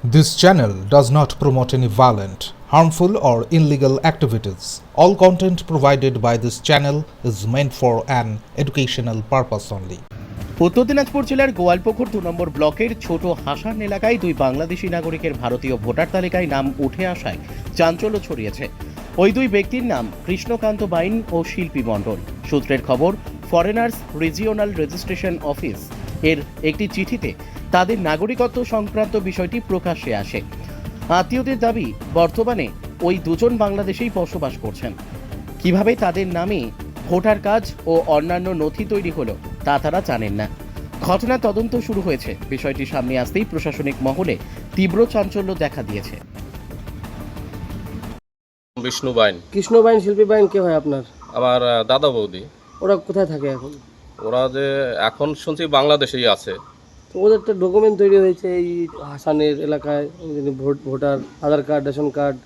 This channel does not promote any violent, harmful, or illegal activities. All content provided by this channel is meant for an educational purpose only. উত্তর দিনাজপুর জেলার গোয়ালপুকুর 2 নম্বর ব্লকের ছোট হাসান এলাকায় দুই বাংলাদেশি নাগরিকের ভারতীয় ভোটার তালিকায় নাম উঠে আসায় চাঞ্চল্য ছড়িয়েছে। ওই দুই ব্যক্তির নাম কৃষ্ণকান্ত বাইন ও শিল্পী মণ্ডল। সূত্রের খবর, ফরেনার্স রিজিওনাল রেজিস্ট্রেশন অফিস এর একটি চিঠিতে তাদের নাগরিকত্ব সংক্রান্ত বিষয়টি প্রকাশ্যে আসে। আত্মীয়দের দাবি, বর্তমানে ওই দুজন বাংলাদেশেই বসবাস করছেন। কিভাবে তাদের নামে ভোটার কার্ড ও অন্যান্য নথি তৈরি হলো তা তারা জানেন না। ঘটনা তদন্ত শুরু হয়েছে। বিষয়টি সামনে আসতেই প্রশাসনিক মহলে তীব্র চাঞ্চল্য দেখা দিয়েছে। বিষ্ণু বাইন। কৃষ্ণ বাইন, শিল্পী বাইন কে হয় আপনার? আমার দাদা বৌদি। ওরা কোথায় থাকে এখন? ওরা যে এখন শুনছি বাংলাদেশেই আছে। তো ওদের তো ডকুমেন্ট তৈরি হয়েছে এই হাসানের এলাকায়, ভোটার আধার কার্ড, রেশন কার্ড।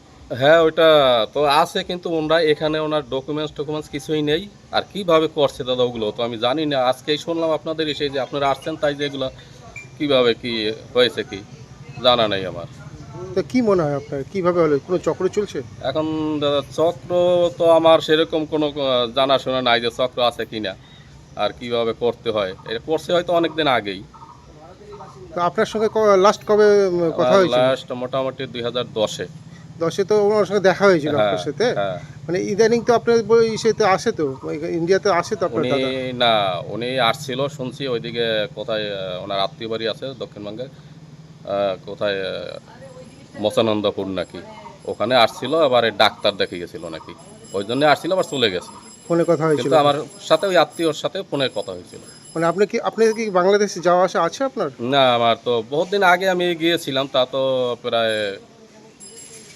হ্যাঁ, ওইটা তো আছে, কিন্তু ওনারা এখানে ওনার ডকুমেন্টস কিছুই নেই। আর কিভাবে করছে দাদা ওগুলো তো আমি জানি না। আজকেই শুনলাম আপনাদের এসে যে আপনারা আসছেন, তাই যে এগুলো কীভাবে কি হয়েছে কি জানা নেই আমার। তো কি মনে হয় আপনার, কিভাবে হলো? কোনো চক্র চলছে এখন দাদা চক্র তো আমার সেরকম কোনো জানাশোনা নাই যে চক্র আছে কি না, আর কিভাবে করতে হয়। এটা করছে হয়তো অনেক দিন আগেই। তো আপনার সঙ্গে লাস্ট কবে কথা হয়েছিল? লাস্ট মোটামুটি 2010-এ। 10-এ তো ওনার সঙ্গে দেখা হয়েছিল আপনার সাথে? হ্যাঁ। মানে ইদানিং তো আপনার ইসেতে আসে, তো ইন্ডিয়াতে আসে তো আপনার উনি দাদা? না, উনি আসছিল শুনছি ওইদিকে কোথায় ওনার আত্মীয় বাড়ি আছে দক্ষিণবঙ্গে, কোথায় মচানন্দপুর নাকি, ওখানে আসছিল। আবার ডাক্তার দেখে গেছিল নাকি, ওই জন্য আসছিল, আবার চলে গেছে। ফোনে কথা হয়েছিল? কিন্তু আমার সাথে ওই আত্মীয়র সাথে ফোনে কথা হয়েছিল। মানে আপনার কি বাংলাদেশে যাওয়া আসা আছে আপনার? না, আমার তো বহুত দিন আগে আমি গিয়েছিলাম, তা তো প্রায়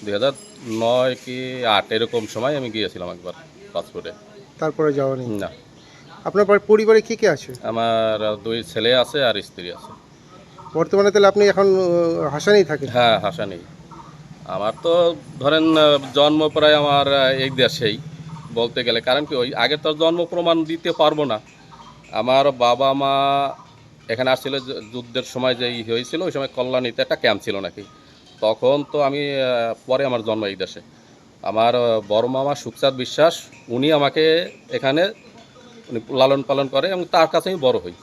2009 কি 2008 এরকম সময় আমি গিয়েছিলাম একবার পাসপোর্টে। তারপরে যাওয়া নেই? না। আপনার পরিবারে কে কে আছে? আমার 2 ছেলে আছে আর স্ত্রী আছে। বর্তমানে তাহলে আপনি এখন হাসানেই থাকেন? হ্যাঁ, হাসা নেই। আমার তো ধরেন জন্ম প্রায় আমার এই দেশেই বলতে গেলে, কারণ কি ওই আগে তো জন্ম প্রমাণ দিতে পারবো না। আমার বাবা মা এখানে আসছিল যুদ্ধের সময় যেই হয়েছিল, ওই সময় কল্যাণীতে একটা ক্যাম্প ছিল নাকি, তখন তো আমি পরে আমার জন্ম এই দেশে। আমার বড় মামা সুখচাঁদ বিশ্বাস, উনি আমাকে এখানে উনি লালন পালন করে এবং তার কাছে আমি বড় হই।